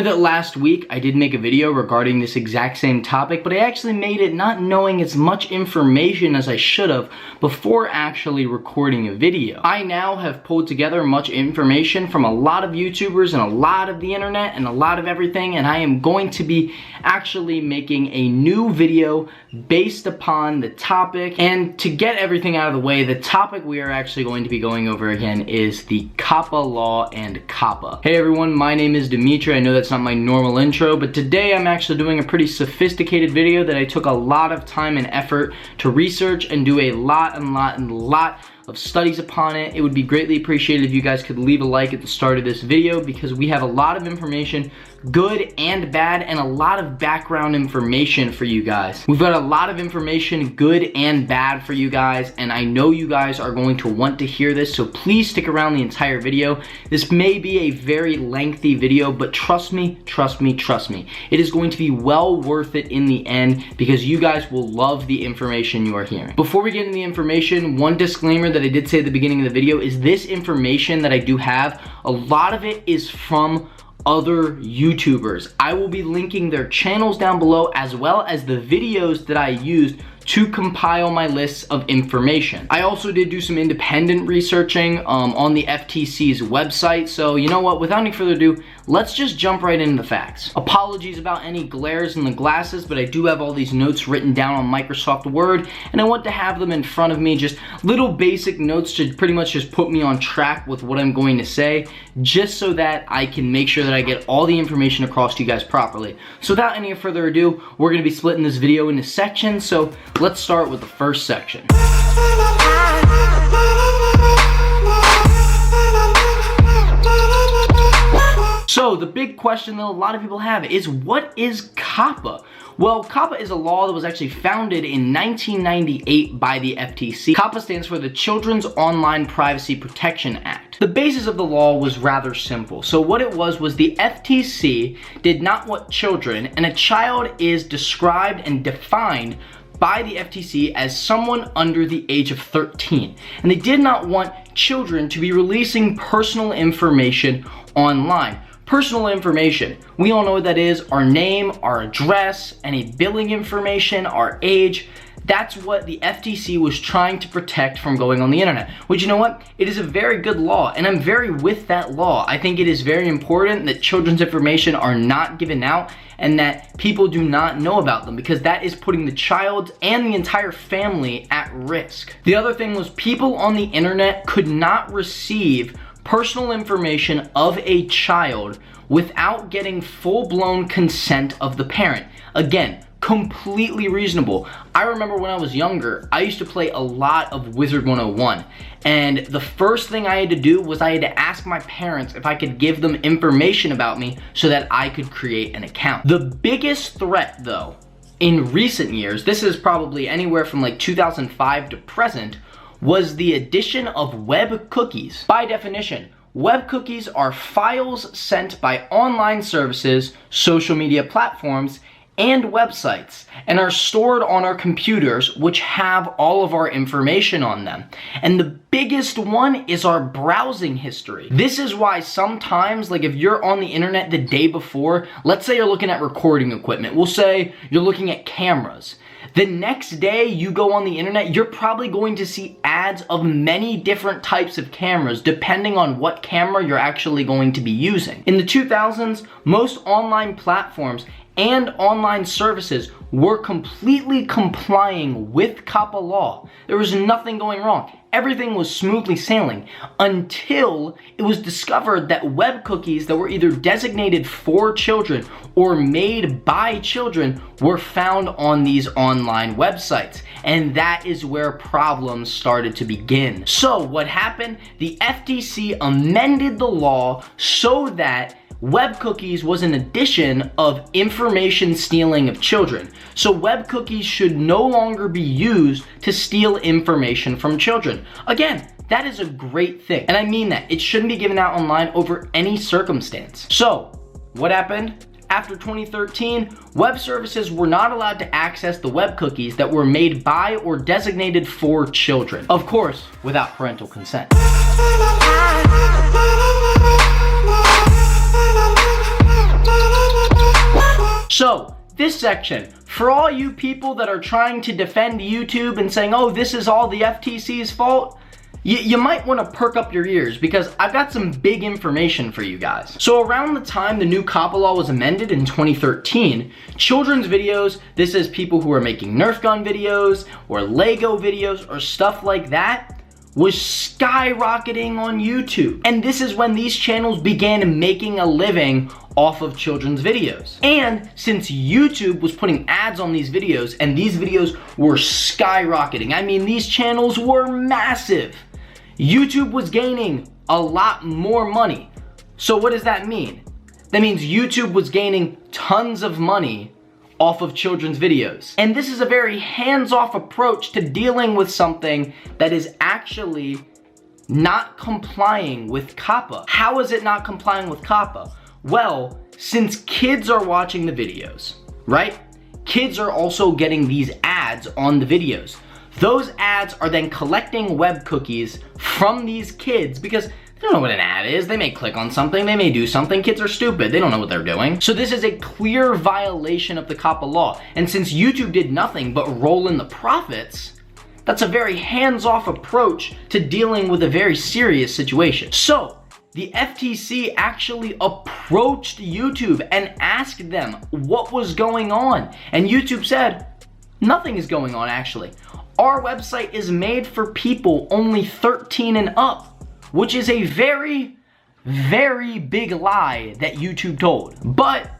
know that last week I did make a video regarding this exact same topic, but I actually made it not knowing as much information as I should have before actually recording a video. I now have pulled together much information from a lot of YouTubers and a lot of the internet and a lot of everything, and I am going to be actually making a new video based upon the topic. And to get everything out of the way, the topic we are actually going to be going over again is the Coppa law and Coppa. Hey everyone, my name is Dimitri. I know that's not my normal intro, but today I'm actually doing a pretty sophisticated video that I took a lot of time and effort to research and do a lot of studies upon it. It would be greatly appreciated if you guys could leave a like at the start of this video, because we have a lot of information, good and bad, and a lot of background information for you guys. We've got a lot of information, good and bad, for you guys, and I know you guys are going to want to hear this, so please stick around the entire video. This may be a very lengthy video, but trust me, it is going to be well worth it in the end, because you guys will love the information you are hearing. Before we get into the information, one disclaimer that I did say at the beginning of the video is this information that I do have, a lot of it is from other YouTubers. I will be linking their channels down below, as well as the videos that I used to compile my lists of information. I also did do some independent researching on the FTC's website, so you know what, without any further ado, let's just jump right into the facts. Apologies about any glares in the glasses, but I do have all these notes written down on Microsoft Word, and I want to have them in front of me, just little basic notes to pretty much just put me on track with what I'm going to say, just so that I can make sure that I get all the information across to you guys properly. So without any further ado, we're gonna be splitting this video into sections, so let's start with the first section. So the big question that a lot of people have is, what is Coppa? Well, Coppa is a law that was actually founded in 1998 by the FTC. Coppa stands for the Children's Online Privacy Protection Act. The basis of the law was rather simple. So what it was the FTC did not want children, and a child is described and defined by the FTC as someone under the age of 13. And they did not want children to be releasing personal information online. Personal information, we all know what that is: our name, our address, any billing information, our age. That's what the FTC was trying to protect from going on the internet. Which, you know what? It is a very good law, and I'm very with that law. I think it is very important that children's information are not given out and that people do not know about them, because that is putting the child and the entire family at risk. The other thing was, people on the internet could not receive personal information of a child without getting full-blown consent of the parent. Again, completely reasonable. I remember when I was younger, I used to play a lot of Wizard 101, and the first thing I had to do was I had to ask my parents if I could give them information about me so that I could create an account. The biggest threat, though, in recent years, this is probably anywhere from like 2005 to present, was the addition of web cookies. By definition, web cookies are files sent by online services, social media platforms, and websites, and are stored on our computers, which have all of our information on them. And the biggest one is our browsing history. This is why sometimes, like if you're on the internet the day before, let's say you're looking at recording equipment, we'll say you're looking at cameras. The next day you go on the internet, you're probably going to see ads of many different types of cameras, depending on what camera you're actually going to be using. In the 2000s, most online platforms and online services were completely complying with Coppa law. There was nothing going wrong. Everything was smoothly sailing until it was discovered that web cookies that were either designated for children or made by children were found on these online websites. And that is where problems started to begin. So what happened? The FTC amended the law so that web cookies was an addition of information stealing of children. So web cookies should no longer be used to steal information from children. Again, that is a great thing. And I mean that. It shouldn't be given out online over any circumstance. So, what happened? After 2013, web services were not allowed to access the web cookies that were made by or designated for children. Of course, without parental consent. this section, for all you people that are trying to defend YouTube and saying, oh, this is all the FTC's fault, you might want to perk up your ears because I've got some big information for you guys. So around the time the new Coppa law was amended in 2013, children's videos, this is people who are making Nerf gun videos or Lego videos or stuff like that, was skyrocketing on YouTube. And this is when these channels began making a living off of children's videos. And since YouTube was putting ads on these videos and these videos were skyrocketing, I mean, these channels were massive. YouTube was gaining a lot more money. So what does that mean? That means YouTube was gaining tons of money off of children's videos. And this is a very hands-off approach to dealing with something that is actually not complying with Coppa. How is it not complying with Coppa? Well, since kids are watching the videos, right? Kids are also getting these ads on the videos. Those ads are then collecting web cookies from these kids because they don't know what an ad is. They may click on something, they may do something. Kids are stupid, they don't know what they're doing. So this is a clear violation of the Coppa law. And since YouTube did nothing but roll in the profits, that's a very hands-off approach to dealing with a very serious situation. So the FTC actually approached YouTube and asked them what was going on. And YouTube said, nothing is going on actually. Our website is made for people only 13 and up, which is a very, very big lie that YouTube told. But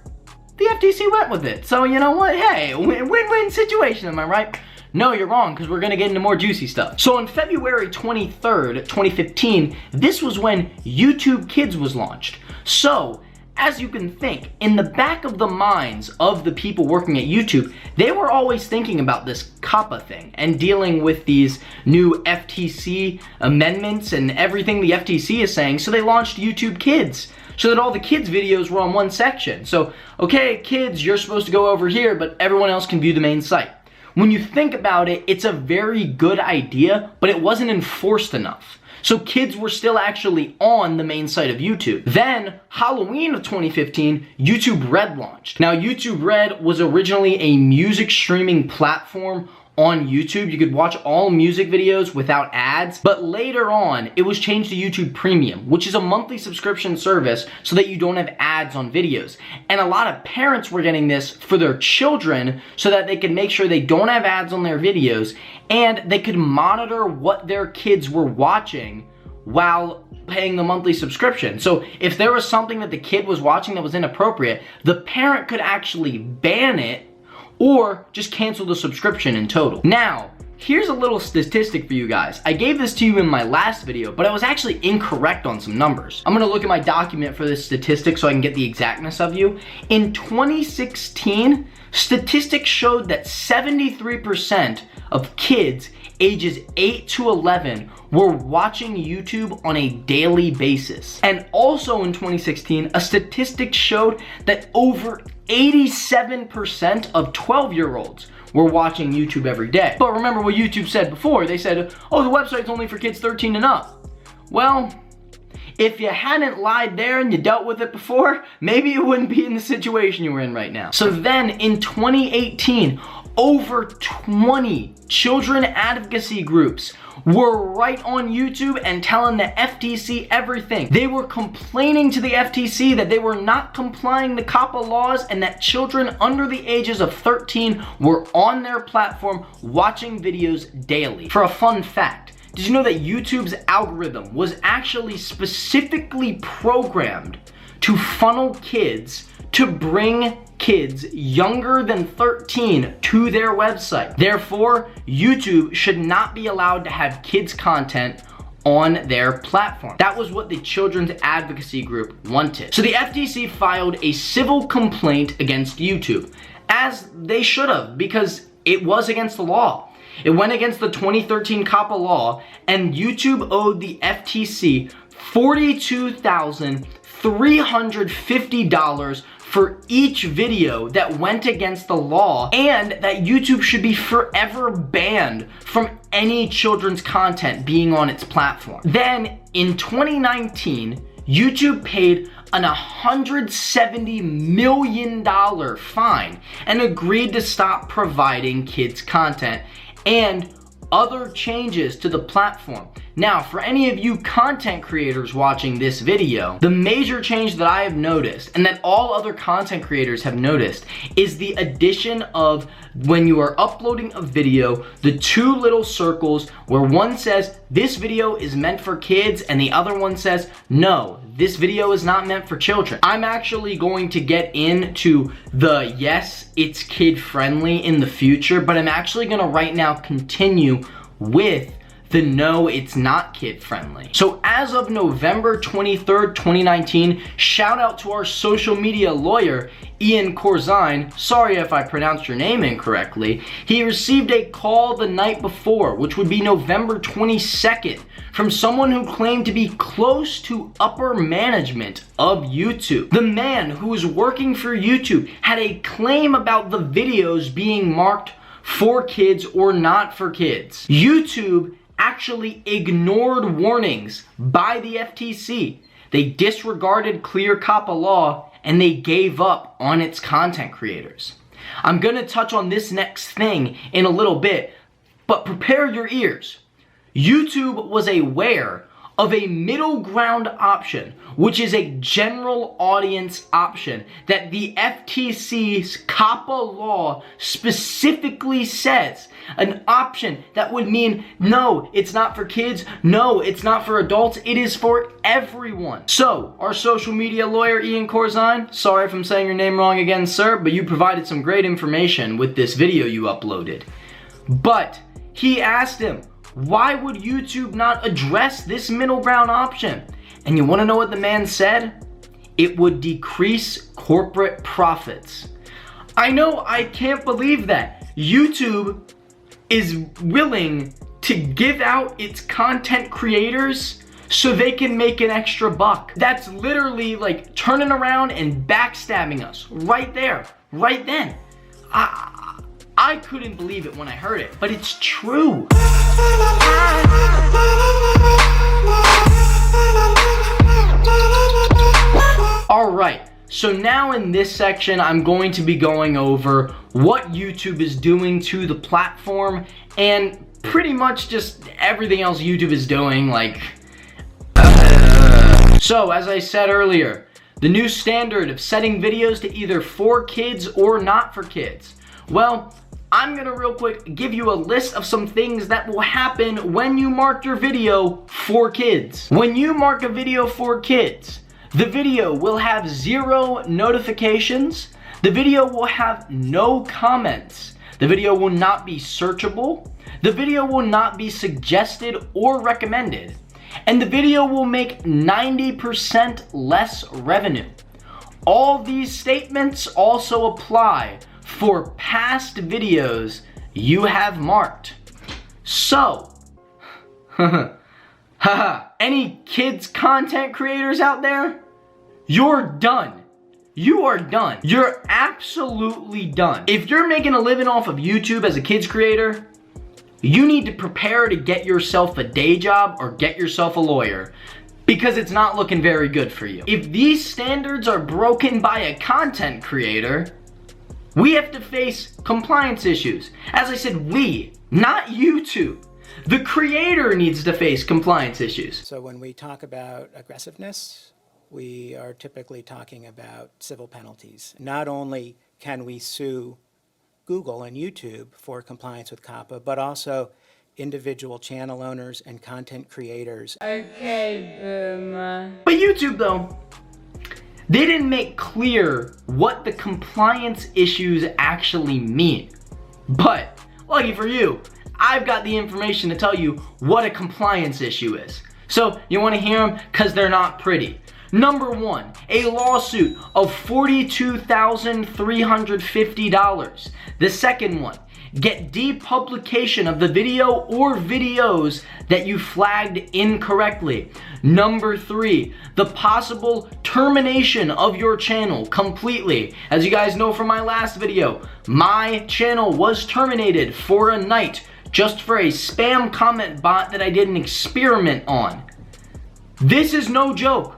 the FTC went with it. So you know what? Hey, win-win situation, am I right? No, you're wrong, because we're gonna get into more juicy stuff. So on February 23rd, 2015, this was when YouTube Kids was launched. So, as you can think, in the back of the minds of the people working at YouTube, they were always thinking about this Coppa thing and dealing with these new FTC amendments and everything the FTC is saying, so they launched YouTube Kids so that all the kids' videos were on one section. So, okay, kids, you're supposed to go over here, but everyone else can view the main site. When you think about it, it's a very good idea, but it wasn't enforced enough. So kids were still actually on the main site of YouTube. Then, Halloween of 2015, YouTube Red launched. Now, YouTube Red was originally a music streaming platform on YouTube. You could watch all music videos without ads, but later on, it was changed to YouTube Premium, which is a monthly subscription service so that you don't have ads on videos. And a lot of parents were getting this for their children so that they could make sure they don't have ads on their videos and they could monitor what their kids were watching while paying the monthly subscription. So if there was something that the kid was watching that was inappropriate, the parent could actually ban it or just cancel the subscription in total. Now, here's a little statistic for you guys. I gave this to you in my last video, but I was actually incorrect on some numbers. I'm gonna look at my document for this statistic so I can get the exactness of you. In 2016, statistics showed that 73% of kids ages 8 to 11 were watching YouTube on a daily basis. And also in 2016, a statistic showed that over 87% of 12-year-olds were watching YouTube every day. But remember what YouTube said before. They said, oh, the website's only for kids 13 and up. Well, if you hadn't lied there and you dealt with it before, maybe you wouldn't be in the situation you're in right now. So then in 2018, over 20 children advocacy groups were right on YouTube and telling the FTC everything. They were complaining to the FTC that they were not complying the Coppa laws and that children under the ages of 13 were on their platform watching videos daily. For a fun fact, did you know that YouTube's algorithm was actually specifically programmed to funnel kids to bring kids younger than 13 to their website? Therefore, YouTube should not be allowed to have kids content on their platform. That was what the children's advocacy group wanted. So the FTC filed a civil complaint against YouTube, as they should have, because it was against the law. It went against the 2013 Coppa law, and YouTube owed the FTC $42,350 for each video that went against the law, and that YouTube should be forever banned from any children's content being on its platform. Then in 2019, YouTube paid an $170 million fine and agreed to stop providing kids content and other changes to the platform. Now, for any of you content creators watching this video, the major change that I have noticed, and that all other content creators have noticed, is the addition of, when you are uploading a video, the two little circles where one says, this video is meant for kids, and the other one says, no, this video is not meant for children. I'm actually going to get into the yes, it's kid friendly in the future, but I'm actually gonna right now continue with the no, it's not kid friendly. So as of November 23rd, 2019, shout out to our social media lawyer, Ian Corzine. Sorry if I pronounced your name incorrectly. He received a call the night before, which would be November 22nd, from someone who claimed to be close to upper management of YouTube. The man who was working for YouTube had a claim about the videos being marked for kids or not for kids. YouTube actually ignored warnings by the FTC. They disregarded clear Coppa law and they gave up on its content creators. I'm gonna touch on this next thing in a little bit, but prepare your ears. YouTube was aware of a middle ground option, which is a general audience option that the FTC's Coppa law specifically says. An option that would mean, no, it's not for kids, no, it's not for adults, it is for everyone. So, our social media lawyer, Ian Corzine, sorry if I'm saying your name wrong again, sir, but you provided some great information with this video you uploaded. But he asked him, why would YouTube not address this middle ground option? And you want to know what the man said? It would decrease corporate profits. I know, I can't believe that. YouTube is willing to give out its content creators so they can make an extra buck. That's literally like turning around and backstabbing us right there, right then. I couldn't believe it when I heard it, but it's true. Alright, so now in this section, I'm going to be going over what YouTube is doing to the platform and pretty much just everything else YouTube is doing, like... So, as I said earlier, the new standard of setting videos to either for kids or not for kids. Well, I'm gonna real quick give you a list of some things that will happen when you mark your video for kids. When you mark a video for kids, the video will have 0 notifications, the video will have no comments, the video will not be searchable, the video will not be suggested or recommended, and the video will make 90% less revenue. All these statements also apply for past videos you have marked. So, any kids content creators out there? You're done. You are done. You're absolutely done. If you're making a living off of YouTube as a kids creator, you need to prepare to get yourself a day job or get yourself a lawyer, because it's not looking very good for you. If these standards are broken by a content creator, we have to face compliance issues. As I said, we, not YouTube. The creator needs to face compliance issues. So when we talk about aggressiveness, we are typically talking about civil penalties. Not only can we sue Google and YouTube for compliance with Coppa, but also individual channel owners and content creators. Okay, boomer. But YouTube though, they didn't make clear what the compliance issues actually mean. But, lucky for you, I've got the information to tell you what a compliance issue is. So, you want to hear them? Because they're not pretty. Number 1, a lawsuit of $42,350. The second one, get depublication of the video or videos that you flagged incorrectly. Number 3, the possible termination of your channel completely. As you guys know from my last video, my channel was terminated for a night just for a spam comment bot that I did an experiment on. This is no joke.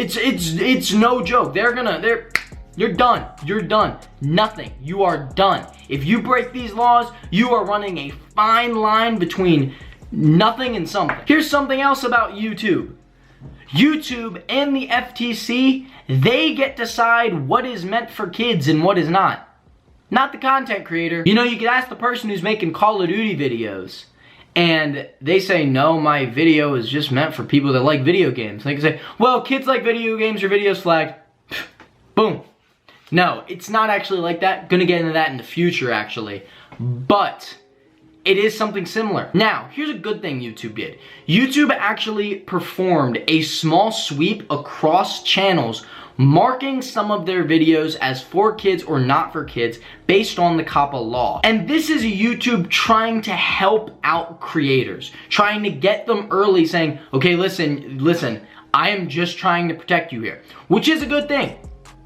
It's no joke. You're done. You're done. Nothing. You are done. If you break these laws, you are running a fine line between nothing and something. Here's something else about YouTube. YouTube and the FTC, they get to decide what is meant for kids and what is not. Not the content creator. You know, you could ask the person who's making Call of Duty videos, and they say, no, my video is just meant for people that like video games. They can say, well, kids like video games, your video's flagged. Boom. No, it's not actually like that. Gonna get into that in the future, actually. But it is something similar. Now, here's a good thing YouTube did. YouTube actually performed a small sweep across channels, marking some of their videos as for kids or not for kids based on the Coppa law. And this is YouTube trying to help out creators, trying to get them early, saying, okay, listen, I am just trying to protect you here, which is a good thing.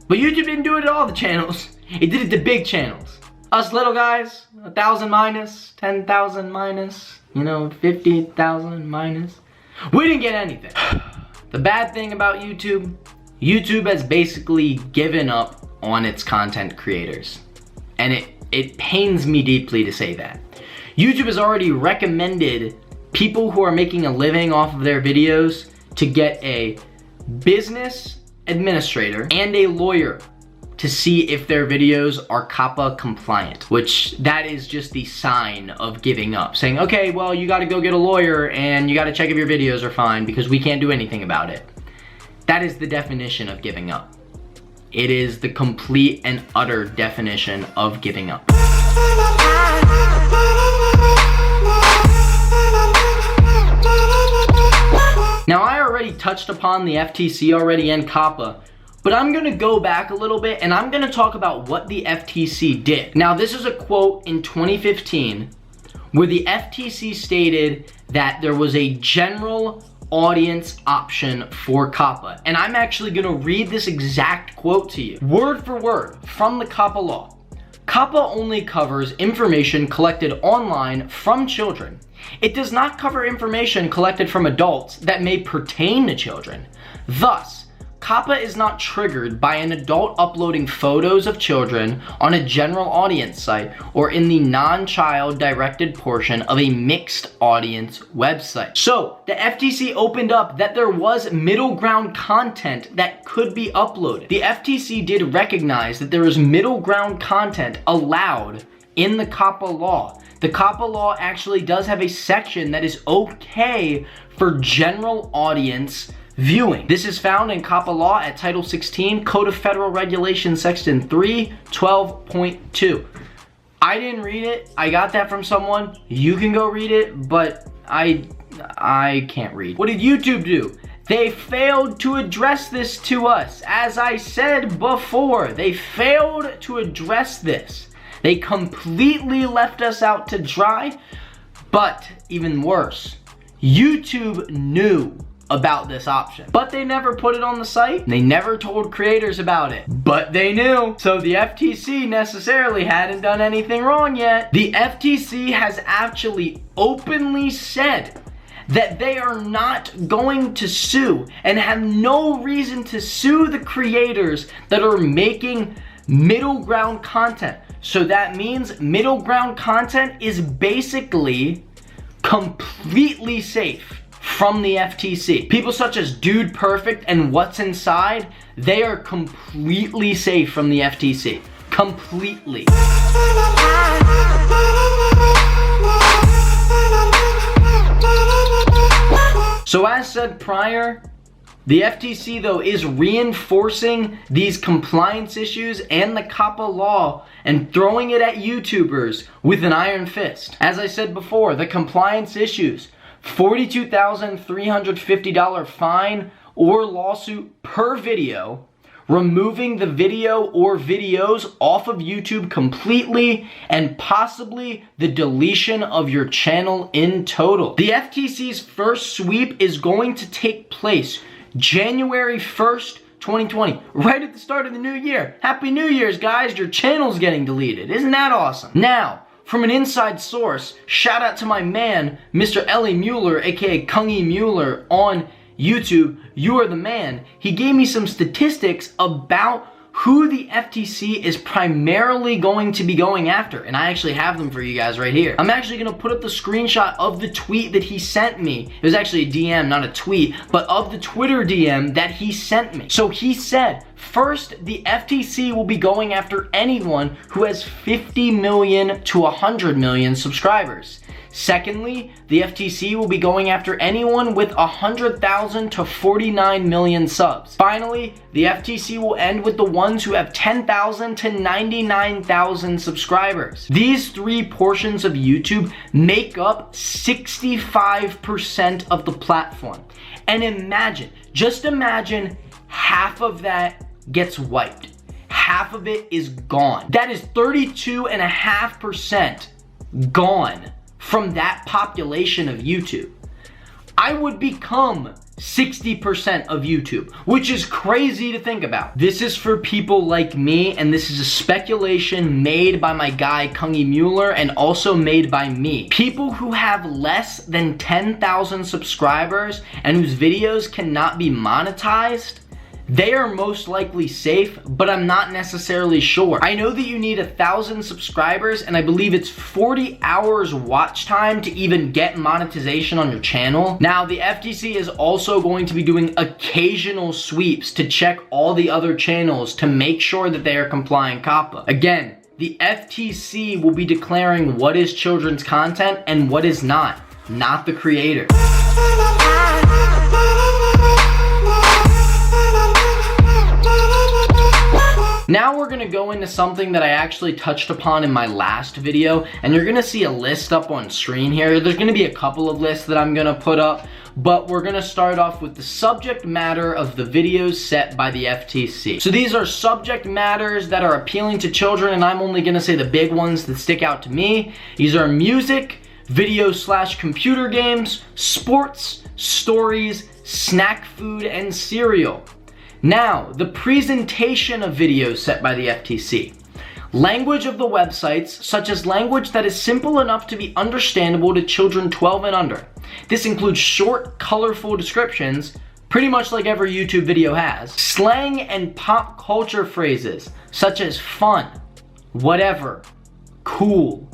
But YouTube didn't do it at all the channels. It did it to big channels. Us little guys, 1,000 minus, 10,000 minus, 50,000 minus. We didn't get anything. The bad thing about YouTube has basically given up on its content creators. And it pains me deeply to say that. YouTube has already recommended people who are making a living off of their videos to get a business administrator and a lawyer to see if their videos are Coppa compliant, which that is just the sign of giving up. Saying, okay, well, you gotta go get a lawyer and you gotta check if your videos are fine because we can't do anything about it. That is the definition of giving up. It is the complete and utter definition of giving up. Now, I already touched upon the FTC already and Coppa, but I'm gonna go back a little bit and I'm gonna talk about what the FTC did. Now, this is a quote in 2015 where the FTC stated that there was a general audience option for Coppa. And I'm actually gonna read this exact quote to you, word for word, from the Coppa law. Coppa only covers information collected online from children. It does not cover information collected from adults that may pertain to children. Thus, Coppa is not triggered by an adult uploading photos of children on a general audience site or in the non-child directed portion of a mixed audience website. So, the FTC opened up that there was middle ground content that could be uploaded. The FTC did recognize that there is middle ground content allowed in the Coppa law. The Coppa law actually does have a section that is okay for general audience viewing. This is found in Coppa law at Title 16, Code of Federal Regulations, Section 312.2. I didn't read it. I got that from someone. You can go read it, but I can't read. What did YouTube do? They failed to address this to us. As I said before, they failed to address this. They completely left us out to dry, but even worse, YouTube knew about this option, but they never put it on the site. They never told creators about it, but they knew. So the FTC necessarily hadn't done anything wrong yet. The FTC has actually openly said that they are not going to sue and have no reason to sue the creators that are making middle ground content. So that means middle ground content is basically completely safe from the FTC. People such as Dude Perfect and What's Inside, they are completely safe from the FTC. Completely. So as said prior, the FTC though is reinforcing these compliance issues and the Coppa law and throwing it at YouTubers with an iron fist. As I said before, the compliance issues, $42,350 fine or lawsuit per video, removing the video or videos off of YouTube completely, and possibly the deletion of your channel in total. The FTC's first sweep is going to take place January 1st, 2020, right at the start of the new year. Happy New Year's, guys. Your channel's getting deleted. Isn't that awesome? Now, from an inside source, shout out to my man, Mr. Ellie Mueller, aka Kungy Mueller, on YouTube, you are the man. He gave me some statistics about who the FTC is primarily going to be going after. And I actually have them for you guys right here. I'm actually gonna put up the screenshot of the tweet that he sent me. It was actually a DM, not a tweet, but of the Twitter DM that he sent me. So he said, first, the FTC will be going after anyone who has 50 million to 100 million subscribers. Secondly, the FTC will be going after anyone with 100,000 to 49 million subs. Finally, the FTC will end with the ones who have 10,000 to 99,000 subscribers. These three portions of YouTube make up 65% of the platform. And imagine, just imagine half of that gets wiped. Half of it is gone. That is 32.5% gone from that population of YouTube. I would become 60% of YouTube, which is crazy to think about. This is for people like me, and this is a speculation made by my guy Kungi Mueller and also made by me. People who have less than 10,000 subscribers and whose videos cannot be monetized, they are most likely safe, but I'm not necessarily sure. I know that you need 1,000 subscribers, and I believe it's 40 hours watch time to even get monetization on your channel. Now, the FTC is also going to be doing occasional sweeps to check all the other channels to make sure that they are complying Coppa. Again, the FTC will be declaring what is children's content and what is not the creator. Now we're gonna go into something that I actually touched upon in my last video, and you're gonna see a list up on screen here. There's gonna be a couple of lists that I'm gonna put up, but we're gonna start off with the subject matter of the videos set by the FTC. So these are subject matters that are appealing to children, and I'm only gonna say the big ones that stick out to me. These are music, video/computer games, sports, stories, snack food, and cereal. Now, the presentation of videos set by the FTC. Language of the websites, such as language that is simple enough to be understandable to children 12 and under. This includes short, colorful descriptions, pretty much like every YouTube video has. Slang and pop culture phrases, such as fun, whatever, cool,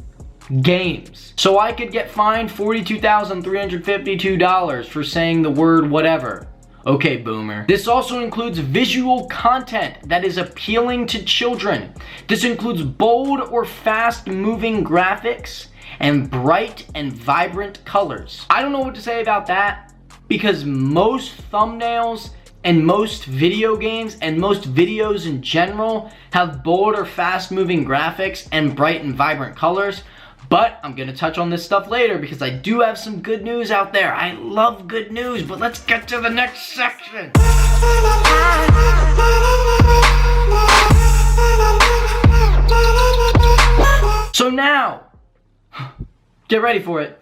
games. So I could get fined $42,352 for saying the word whatever. Okay, boomer. This also includes visual content that is appealing to children. This includes bold or fast-moving graphics and bright and vibrant colors. I don't know what to say about that, because most thumbnails and most video games and most videos in general have bold or fast-moving graphics and bright and vibrant colors. But I'm gonna touch on this stuff later because I do have some good news out there. I love good news, but let's get to the next section. So now, get ready for it.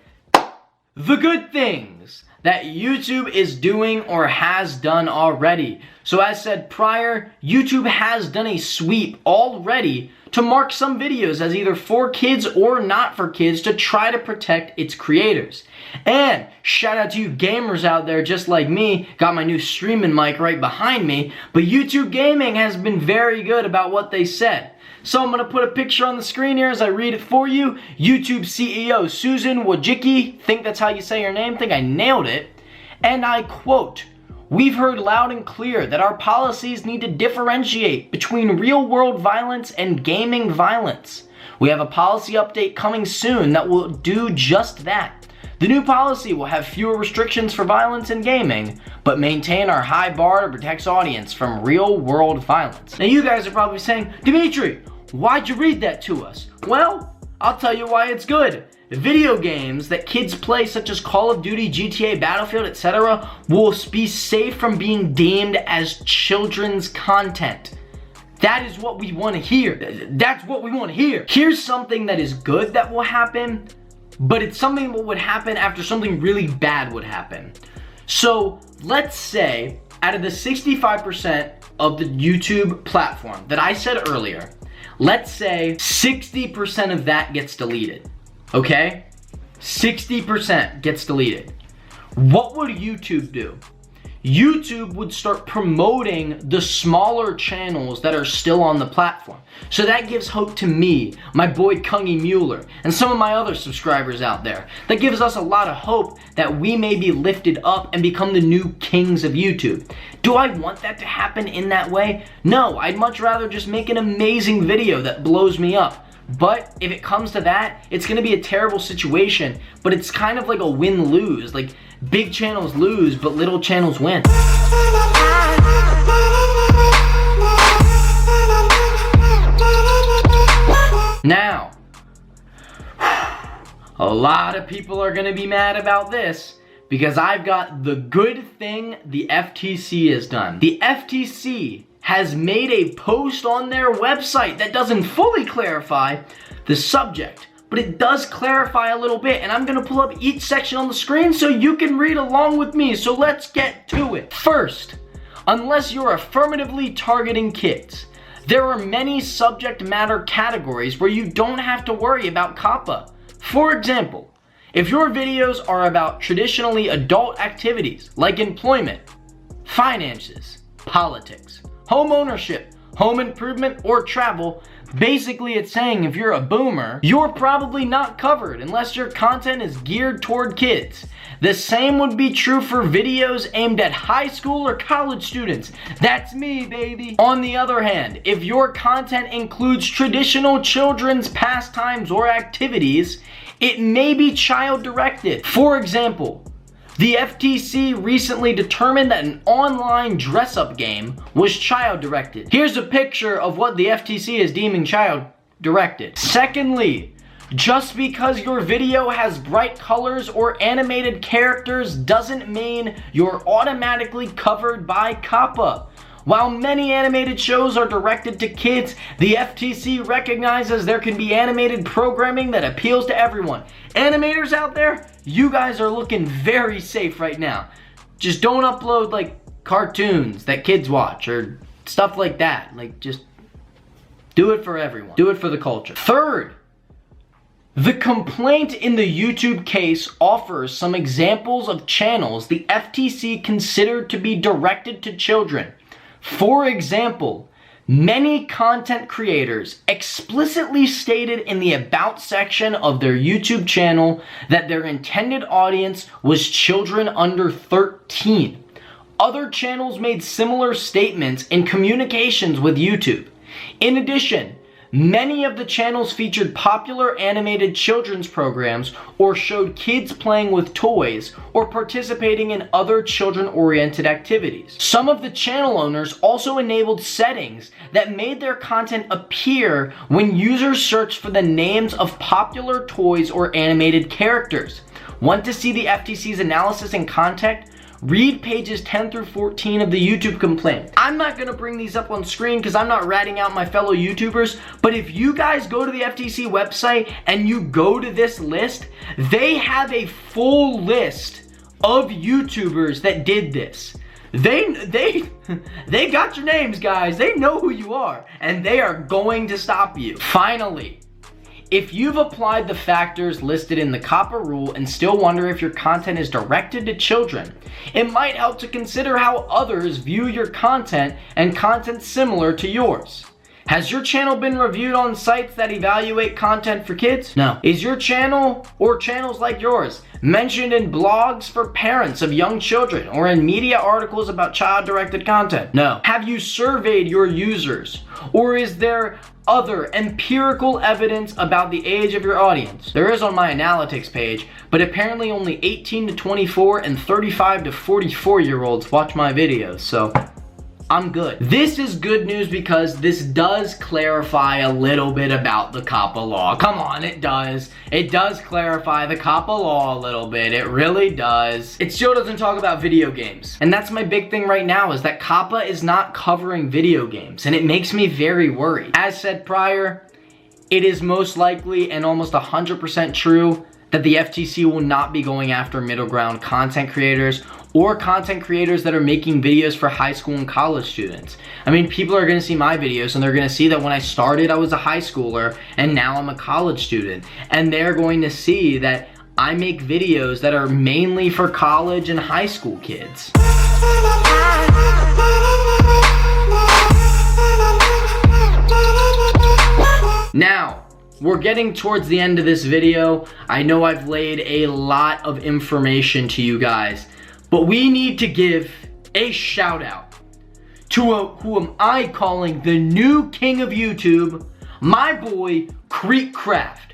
The good things that YouTube is doing or has done already. So as said prior, YouTube has done a sweep already to mark some videos as either for kids or not for kids to try to protect its creators. And shout out to you gamers out there just like me, got my new streaming mic right behind me, but YouTube Gaming has been very good about what they said. So I'm gonna put a picture on the screen here as I read it for you. YouTube CEO Susan Wojcicki, think that's how you say her name, think I nailed it. And I quote, "We've heard loud and clear that our policies need to differentiate between real-world violence and gaming violence. We have a policy update coming soon that will do just that. The new policy will have fewer restrictions for violence in gaming, but maintain our high bar to protect audience from real-world violence." Now you guys are probably saying, "Dimitri, why'd you read that to us?" Well, I'll tell you why it's good. Video games that kids play, such as Call of Duty, GTA, Battlefield, etc., will be safe from being deemed as children's content. That is what we want to hear. That's what we want to hear. Here's something that is good that will happen, but it's something that would happen after something really bad would happen. So let's say out of the 65% of the YouTube platform that I said earlier, let's say 60% of that gets deleted. Okay? 60% gets deleted. What would YouTube do? YouTube would start promoting the smaller channels that are still on the platform. So that gives hope to me, my boy Kungy Mueller, and some of my other subscribers out there. That gives us a lot of hope that we may be lifted up and become the new kings of YouTube. Do I want that to happen in that way? No, I'd much rather just make an amazing video that blows me up. But if it comes to that, it's gonna be a terrible situation, but it's kind of like a win-lose. Like, big channels lose, but little channels win. Now, a lot of people are gonna be mad about this because I've got the good thing the FTC has done. The FTC has made a post on their website that doesn't fully clarify the subject, but it does clarify a little bit, and I'm gonna pull up each section on the screen so you can read along with me. So let's get to it. First, unless you're affirmatively targeting kids, there are many subject matter categories where you don't have to worry about Coppa. For example, if your videos are about traditionally adult activities like employment, finances, politics, home ownership, home improvement, or travel, basically it's saying if you're a boomer, you're probably not covered unless your content is geared toward kids. The same would be true for videos aimed at high school or college students. That's me, baby. On the other hand, if your content includes traditional children's pastimes or activities, it may be child-directed. For example, the FTC recently determined that an online dress-up game was child-directed. Here's a picture of what the FTC is deeming child-directed. Secondly, just because your video has bright colors or animated characters doesn't mean you're automatically covered by Coppa. While many animated shows are directed to kids, the FTC recognizes there can be animated programming that appeals to everyone. Animators out there, you guys are looking very safe right now. Just don't upload like cartoons that kids watch or stuff like that. Like, just do it for everyone. Do it for the culture. Third, the complaint in the YouTube case offers some examples of channels the FTC considered to be directed to children. For example, many content creators explicitly stated in the About section of their YouTube channel that their intended audience was children under 13. Other channels made similar statements in communications with YouTube. In addition, many of the channels featured popular animated children's programs or showed kids playing with toys or participating in other children-oriented activities. Some of the channel owners also enabled settings that made their content appear when users searched for the names of popular toys or animated characters. Want to see the FTC's analysis and context? Read pages 10 through 14 of the YouTube complaint. I'm not gonna bring these up on screen because I'm not ratting out my fellow YouTubers, but if you guys go to the FTC website and you go to this list, they have a full list of YouTubers that did this. They got your names, guys. They know who you are, and they are going to stop you. Finally, if you've applied the factors listed in the Coppa rule and still wonder if your content is directed to children, it might help to consider how others view your content and content similar to yours. Has your channel been reviewed on sites that evaluate content for kids? No. Is your channel or channels like yours mentioned in blogs for parents of young children or in media articles about child-directed content? No. Have you surveyed your users? Or is there other empirical evidence about the age of your audience? There is on my analytics page, but apparently only 18 to 24 and 35 to 44-year-olds watch my videos, so I'm good. This is good news because this does clarify a little bit about the Coppa law. Come on, it does. It does clarify the Coppa law a little bit. It really does. It still doesn't talk about video games. And that's my big thing right now, is that Coppa is not covering video games, and it makes me very worried. As said prior, it is most likely and almost 100% true that the FTC will not be going after middle ground content creators or content creators that are making videos for high school and college students. I mean, people are gonna see my videos and they're gonna see that when I started, I was a high schooler and now I'm a college student. And they're going to see that I make videos that are mainly for college and high school kids. Now, we're getting towards the end of this video. I know I've laid a lot of information to you guys, but we need to give a shout out to who am I calling the new king of YouTube, my boy, Creekcraft.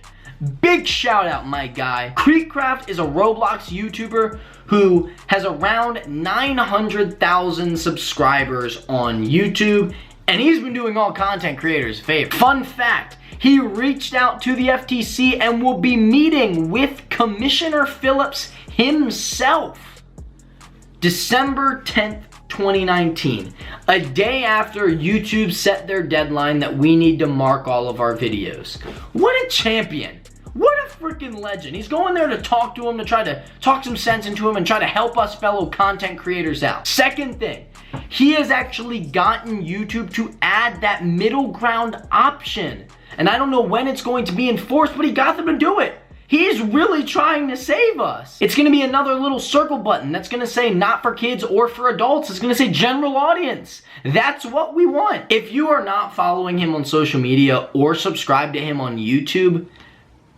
Big shout out, my guy. Creekcraft is a Roblox YouTuber who has around 900,000 subscribers on YouTube, and he's been doing all content creators a favor. Fun fact, he reached out to the FTC and will be meeting with Commissioner Phillips himself December 10th, 2019, a day after YouTube set their deadline that we need to mark all of our videos. What a champion. What a freaking legend. He's going there to talk to him, to try to talk some sense into him and try to help us fellow content creators out. Second thing, he has actually gotten YouTube to add that middle ground option. And I don't know when it's going to be enforced, but he got them to do it. He's really trying to save us. It's gonna be another little circle button that's gonna say not for kids or for adults. It's gonna say general audience. That's what we want. If you are not following him on social media or subscribe to him on YouTube,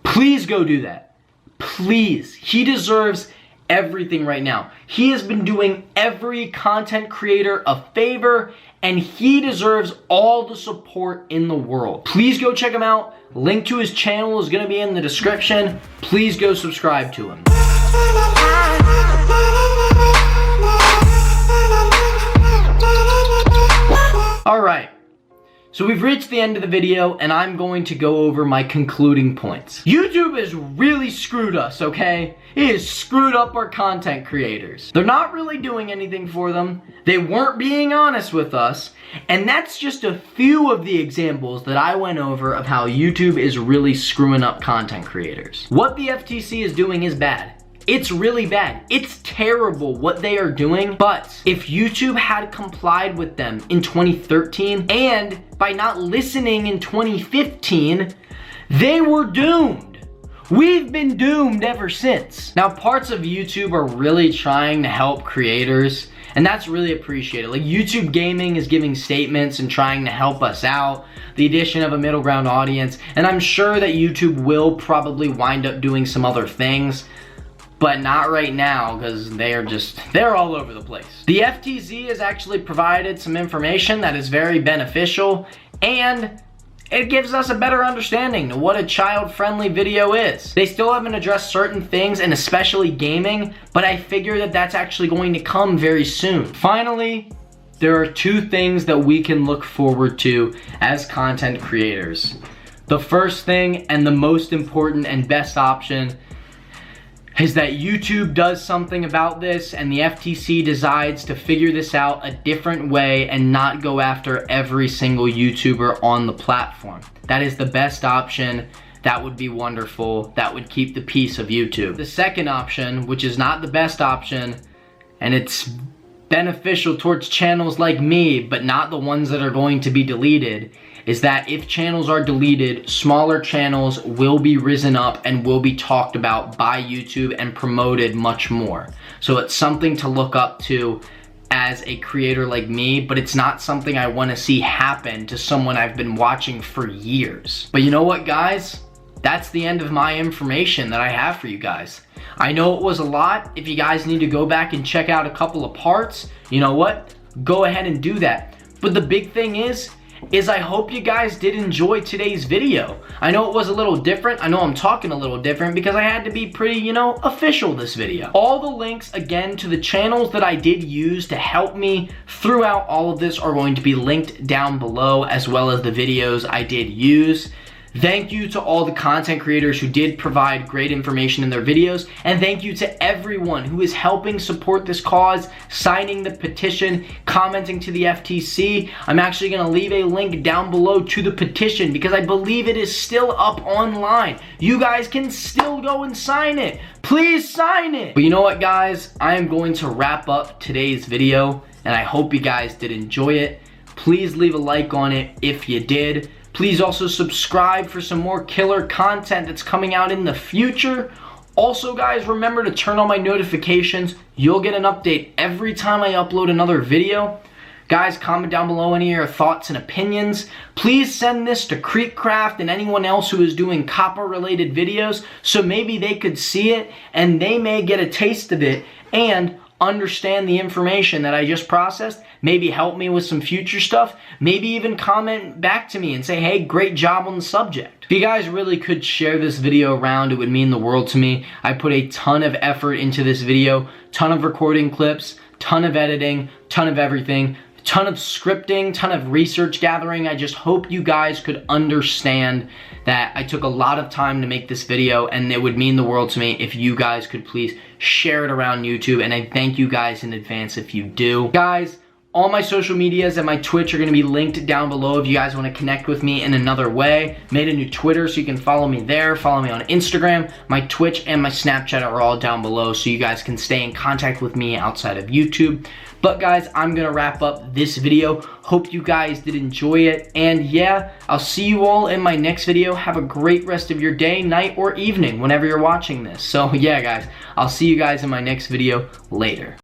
please go do that. Please. He deserves everything right now. He has been doing every content creator a favor, and he deserves all the support in the world. Please go check him out. Link to his channel is gonna be in the description. Please go subscribe to him. All right. So we've reached the end of the video, and I'm going to go over my concluding points. YouTube has really screwed us, okay? It has screwed up our content creators. They're not really doing anything for them. They weren't being honest with us. And that's just a few of the examples that I went over of how YouTube is really screwing up content creators. What the FTC is doing is bad. It's really bad. It's terrible what they are doing, but if YouTube had complied with them in 2013 and by not listening in 2015, they were doomed. We've been doomed ever since. Now, parts of YouTube are really trying to help creators, and that's really appreciated. Like, YouTube Gaming is giving statements and trying to help us out. The addition of a middle ground audience, and I'm sure that YouTube will probably wind up doing some other things, but not right now because they're all over the place. The FTC has actually provided some information that is very beneficial, and it gives us a better understanding of what a child-friendly video is. They still haven't addressed certain things, and especially gaming, but I figure that that's actually going to come very soon. Finally, there are two things that we can look forward to as content creators. The first thing, and the most important and best option, is that YouTube does something about this and the FTC decides to figure this out a different way and not go after every single YouTuber on the platform. That is the best option. That would be wonderful. That would keep the peace of YouTube. The second option, which is not the best option, and it's beneficial towards channels like me, but not the ones that are going to be deleted, is that if channels are deleted, smaller channels will be risen up and will be talked about by YouTube and promoted much more. So it's something to look up to as a creator like me, but it's not something I want to see happen to someone I've been watching for years. But you know what, guys? That's the end of my information that I have for you guys. I know it was a lot. If you guys need to go back and check out a couple of parts, you know what? Go ahead and do that. But the big thing is I hope you guys did enjoy today's video. I know it was a little different. I know I'm talking a little different because I had to be pretty, official this video. All the links, again, to the channels that I did use to help me throughout all of this are going to be linked down below, as well as the videos I did use. Thank you to all the content creators who did provide great information in their videos, and thank you to everyone who is helping support this cause, signing the petition, commenting to the FTC. I'm actually going to leave a link down below to the petition because I believe it is still up online. You guys can still go and sign it. Please sign it. But you know what, guys? I am going to wrap up today's video, and I hope you guys did enjoy it. Please leave a like on it if you did. Please also subscribe for some more killer content that's coming out in the future. Also guys, remember to turn on my notifications. You'll get an update every time I upload another video. Guys, comment down below any of your thoughts and opinions. Please send this to Creekcraft and anyone else who is doing Coppa related videos so maybe they could see it and they may get a taste of it and understand the information that I just processed. Maybe help me with some future stuff. Maybe even comment back to me and say, hey, great job on the subject. If you guys really could share this video around, it would mean the world to me. I put a ton of effort into this video, ton of recording clips, ton of editing, ton of everything. Ton of scripting, ton of research gathering. I just hope you guys could understand that I took a lot of time to make this video, and it would mean the world to me if you guys could please share it around YouTube, and I thank you guys in advance if you do. Guys, all my social medias and my Twitch are going to be linked down below if you guys want to connect with me in another way. Made a new Twitter so you can follow me there. Follow me on Instagram. My Twitch and my Snapchat are all down below so you guys can stay in contact with me outside of YouTube. But guys, I'm going to wrap up this video. Hope you guys did enjoy it. And yeah, I'll see you all in my next video. Have a great rest of your day, night, or evening whenever you're watching this. So yeah, guys, I'll see you guys in my next video later.